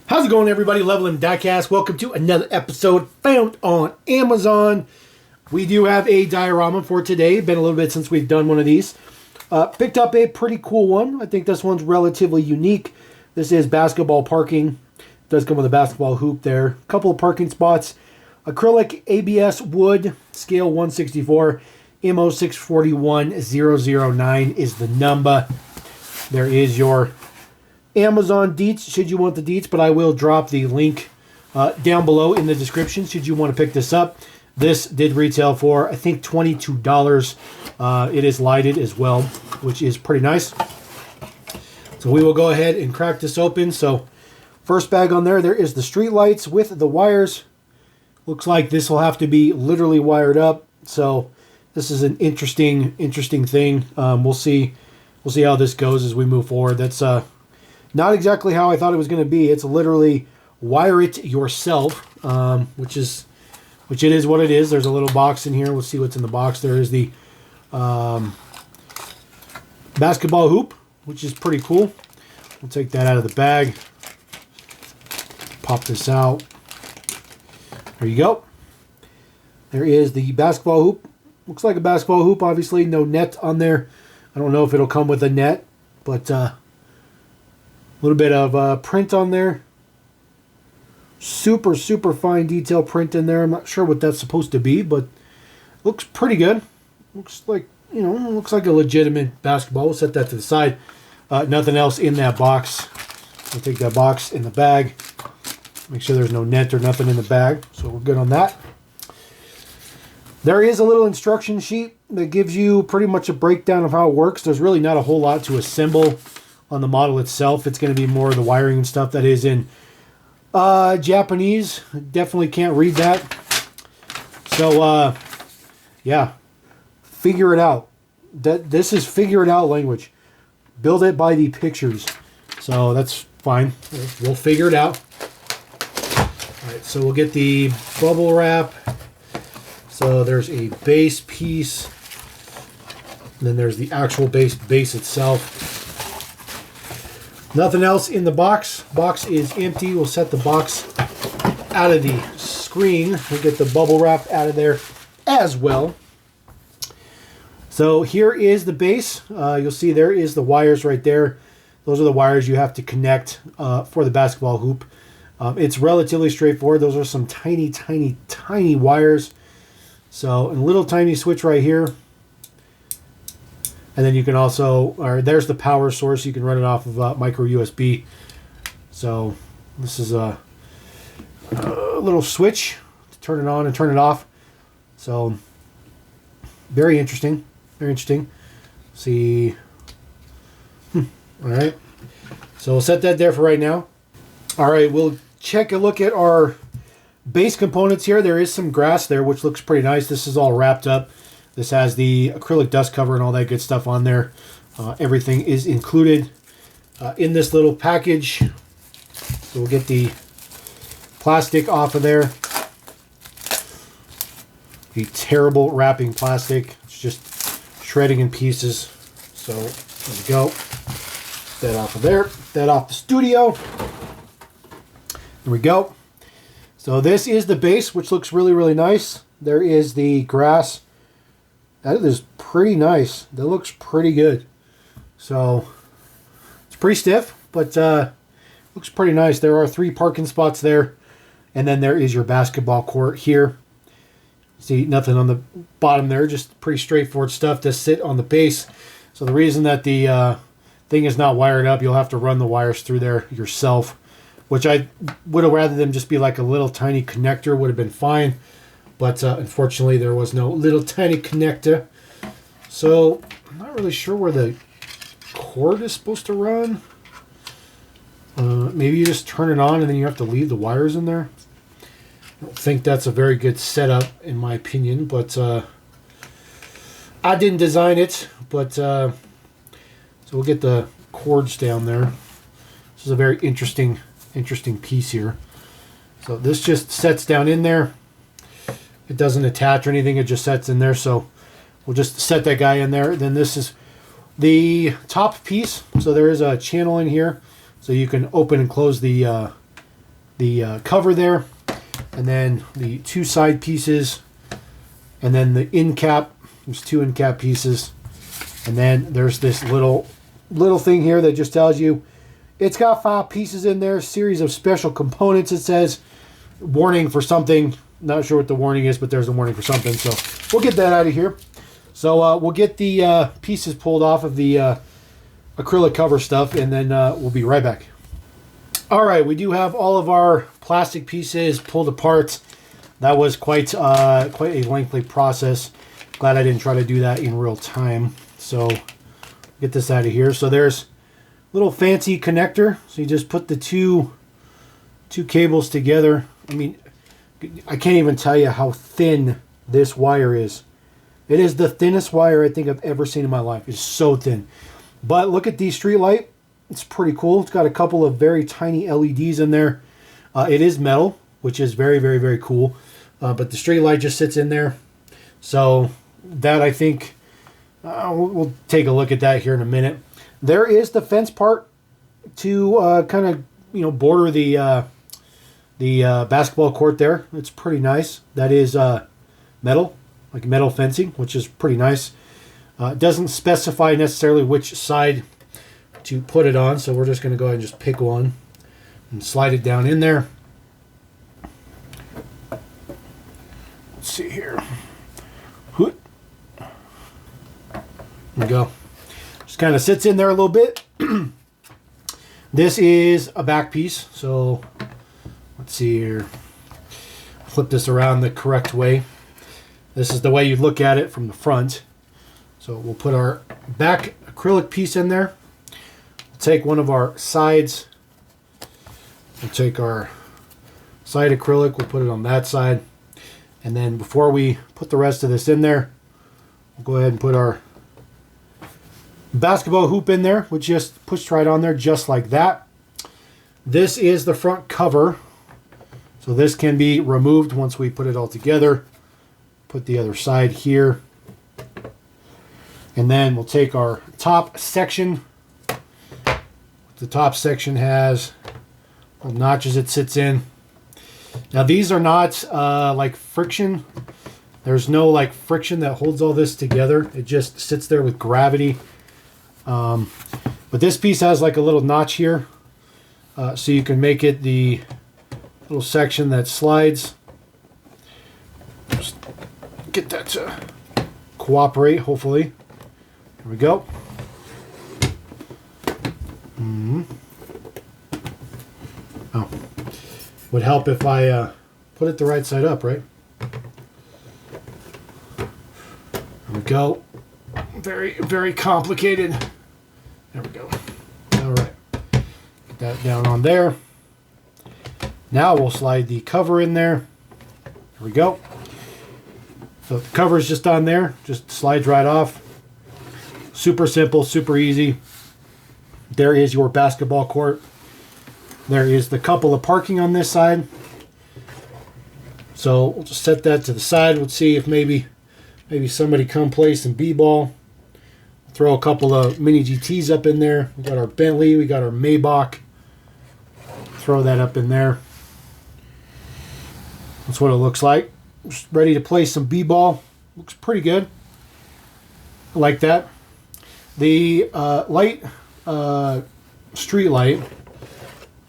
How's it going, everybody? Level and Diecast. Welcome to another episode found on Amazon. We do have a diorama for today. Been a little bit since we've done one of these. Picked up a pretty cool one. I think this one's relatively unique. This is basketball parking. It does come with a basketball hoop there. A couple of parking spots. Acrylic ABS wood, scale 164. MO 641009 is the number. There is your Amazon deets, should you want the deets, but I will drop the link down below in the description should you want to pick this up. This did retail for, I think, $22. It is lighted as well, which is pretty nice. So we will go ahead and crack this open. So first bag on there is the street lights with the wires. Looks like this will have to be literally wired up. So this is an interesting thing. We'll see how this goes as we move forward. That's not exactly how I thought it was going to be. It's literally wire it yourself, which it is what it is. There's a little box in here. We'll see what's in the box. There is the basketball hoop, which is pretty cool. We'll take that out of the bag. Pop this out. There you go. There is the basketball hoop. Looks like a basketball hoop, obviously. No net on there. I don't know if it'll come with a net, but a little bit of print on there. Super fine detail print in there. I'm not sure what that's supposed to be, but looks pretty good. Looks like, looks like a legitimate basketball. We'll set that to the side. Nothing else in that box. We'll take that box in the bag. Make sure there's no net or nothing in the bag. So we're good on that. There is a little instruction sheet that gives you pretty much a breakdown of how it works. There's really not a whole lot to assemble on the model itself. It's going to be more of the wiring and stuff that is in Japanese. Definitely can't read that. So, yeah. Figure it out. This is figure it out language. Build it by the pictures. So that's fine. We'll figure it out. All right, so we'll get the bubble wrap. So there's a base piece. And then there's the actual base itself. Nothing else in the box. Box is empty. We'll set the box out of the screen. We'll get the bubble wrap out of there as well. So here is the base. You'll see there is the wires right there. Those are the wires you have to connect for the basketball hoop. It's relatively straightforward. Those are some tiny wires. So a little tiny switch right here. And then you can also, there's the power source. You can run it off of micro USB. So this is a little switch to turn it on and turn it off. So very interesting. See. All right. So we'll set that there for right now. All right, we'll check a look at our base components here. There is some grass there, which looks pretty nice. This is all wrapped up. This has the acrylic dust cover and all that good stuff on there. Everything is included in this little package. So we'll get the plastic off of there. The terrible wrapping plastic. It's just shredding in pieces. So there we go. That off of there. That off the studio. There we go. So this is the base, which looks really nice. There is the grass. That is pretty nice. That looks pretty good. So it's pretty stiff, but looks pretty nice. There are 3 parking spots there. And then there is your basketball court here. See, nothing on the bottom there. Just pretty straightforward stuff to sit on the base. So the reason that the thing is not wired up, you'll have to run the wires through there yourself. Which I would have rather them just be like a little tiny connector would have been fine. But unfortunately, there was no little tiny connector. So I'm not really sure where the cord is supposed to run. Maybe you just turn it on and then you have to leave the wires in there. I don't think that's a very good setup in my opinion. But I didn't design it. But so we'll get the cords down there. This is a very interesting piece here. So this just sets down in there. It doesn't attach or anything. It just sets in there. So we'll just set that guy in there. Then this is the top piece. So there is a channel in here. So you can open and close the the cover there, and then the two side pieces, and then the end cap. There's two end cap pieces, and then there's this little thing here that just tells you it's got 5 pieces in there, series of special components. It says warning for something. Not sure what the warning is, but there's a warning for something. So we'll get that out of here. So we'll get the pieces pulled off of the acrylic cover stuff, and then we'll be right back. All right, we do have all of our plastic pieces pulled apart. That was quite a lengthy process. Glad I didn't try to do that in real time. So get this out of here. So there's a little fancy connector. So you just put the two cables together. I mean, I can't even tell you how thin this wire is. It is the thinnest wire I think I've ever seen in my life. It's so thin. But look at the street light. It's pretty cool. It's got a couple of very tiny LEDs in there. It is metal, which is very, very, very cool. But the street light just sits in there. So that, I think, we'll take a look at that here in a minute. There is the fence part to kind of, border the basketball court there. It's pretty nice. That is metal, like metal fencing, which is pretty nice. It doesn't specify necessarily which side to put it on, so we're just going to go ahead and just pick one and slide it down in there. Let's see here. There we go. Just kind of sits in there a little bit. This is a back piece, so let's see here. Flip this around the correct way. This is the way you look at it from the front. So we'll put our back acrylic piece in there. We'll take one of our sides. We'll take our side acrylic. We'll put it on that side. And then before we put the rest of this in there, we'll go ahead and put our basketball hoop in there, which just pushed right on there just like that. This is the front cover. So this can be removed once we put it all together. Put the other side here. And then we'll take our top section. The top section has little notches it sits in. Now these are not like friction. There's no like friction that holds all this together. It just sits there with gravity. But this piece has like a little notch here. So you can make it the little section that slides. Just get that to cooperate, hopefully. There we go. Oh, would help if I put it the right side up, right? There we go. Very, very complicated. There we go. All right. Get that down on there. Now we'll slide the cover in there. There we go. So the cover is just on there. Just slides right off. Super simple, super easy. There is your basketball court. There is the couple of parking on this side. So we'll just set that to the side. We'll see if maybe somebody come play some b-ball. Throw a couple of mini GTs up in there. We got our Bentley, we got our Maybach. Throw that up in there. That's what it looks like. Just ready to play some b-ball. Looks pretty good. I like that. The light, street light,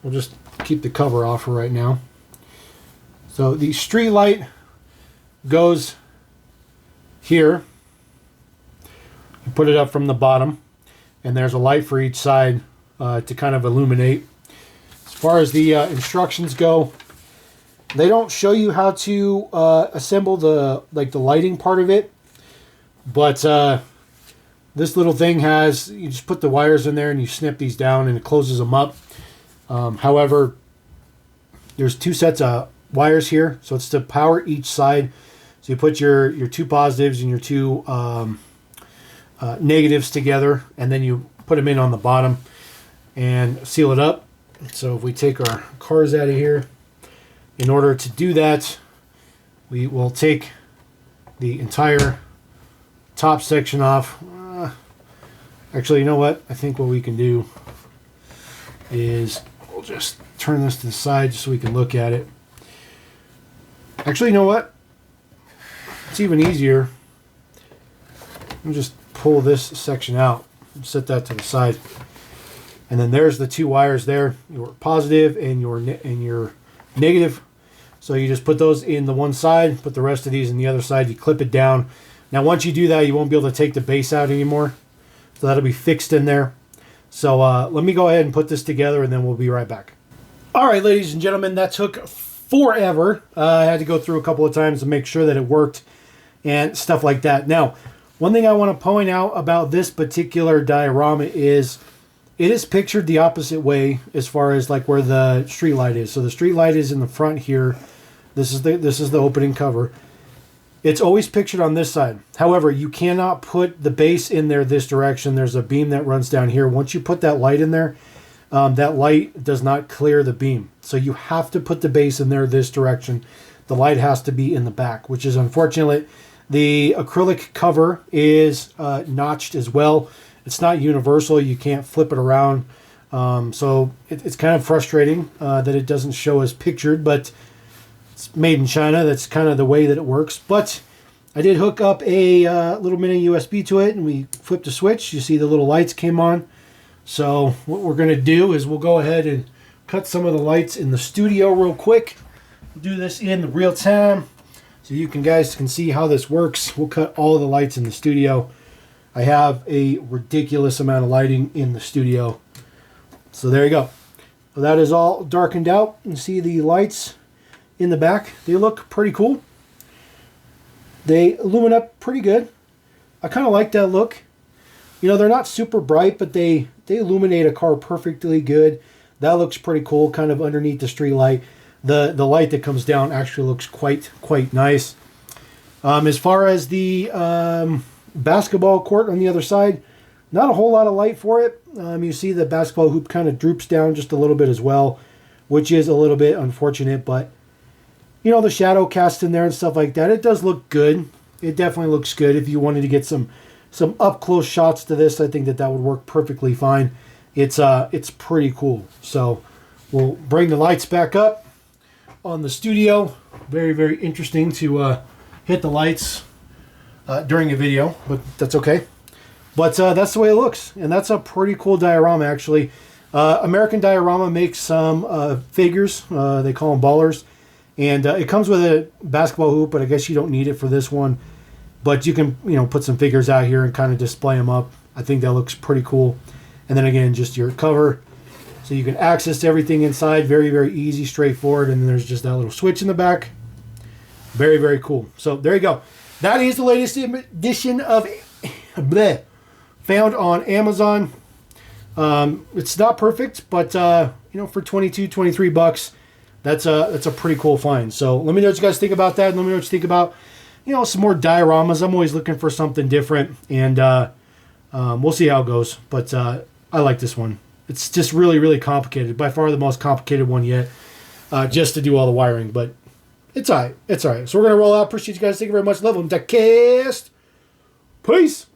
we'll just keep the cover off for right now. So the street light goes here. You put it up from the bottom, and there's a light for each side to kind of illuminate. As far as the instructions go, they don't show you how to assemble the lighting part of it, but this little thing has, you just put the wires in there and you snip these down and it closes them up. However, there's 2 sets of wires here, so it's to power each side. So you put your 2 positives and your 2 negatives together, and then you put them in on the bottom and seal it up. So if we take our cars out of here, in order to do that, we will take the entire top section off. Actually, you know what? I think what we can do is we'll just turn this to the side just so we can look at it. Actually, you know what? It's even easier. I'll just pull this section out and set that to the side. And then there's the two wires there, your positive and your negative. So you just put those in the one side, put the rest of these in the other side, you clip it down. Now once you do that, you won't be able to take the base out anymore. So that'll be fixed in there. So let me go ahead and put this together and then we'll be right back. All right, ladies and gentlemen, that took forever. I had to go through a couple of times to make sure that it worked and stuff like that. Now, one thing I want to point out about this particular diorama is it is pictured the opposite way as far as like where the street light is. So the street light is in the front here. This is the opening cover. It's always pictured on this side. However, you cannot put the base in there this direction. There's a beam that runs down here. Once you put that light in there, that light does not clear the beam. So you have to put the base in there this direction. The light has to be in the back, which is unfortunate. The acrylic cover is notched as well. It's not universal. You can't flip it around. So it's kind of frustrating that it doesn't show as pictured, but it's made in China. That's kind of the way that it works. But I did hook up a little mini USB to it, and we flipped a switch. You see the little lights came on. So what we're going to do is we'll go ahead and cut some of the lights in the studio real quick. We'll do this in real time so you guys can see how this works. We'll cut all of the lights in the studio. I have a ridiculous amount of lighting in the studio. So there you go. So that is all darkened out. You can see the lights in the back. They look pretty cool. They illumine up pretty good. I kind of like that look. You know, they're not super bright, but they illuminate a car perfectly good. That looks pretty cool, kind of underneath the street light. The light that comes down actually looks quite nice. As far as the basketball court on the other side, not a whole lot of light for it. You see the basketball hoop kind of droops down just a little bit as well, which is a little bit unfortunate, but you know, the shadow cast in there and stuff like that, it does look good. It definitely looks good. If you wanted to get some up close shots to this, I think that would work perfectly fine. It's pretty cool. So we'll bring the lights back up on the studio. Very interesting to hit the lights during a video, but that's okay. But that's the way it looks, and that's a pretty cool diorama actually. American Diorama makes some figures. They call them ballers, and it comes with a basketball hoop, but I guess you don't need it for this one. But you can, you know, put some figures out here and kind of display them up. I think that looks pretty cool. And then again, just your cover, so you can access everything inside. Very easy, straightforward. And then there's just that little switch in the back. Very cool. So there you go. That is the latest edition of bleh, found on Amazon. It's not perfect, but you know, for 23 bucks, that's a pretty cool find. So let me know what you guys think about that. And let me know what you think about, you know, some more dioramas. I'm always looking for something different, and we'll see how it goes. But I like this one. It's just really complicated. By far the most complicated one yet, just to do all the wiring. But it's all right. It's all right. So we're going to roll out. Appreciate you guys. Thank you very much. Love them. Cast. Peace.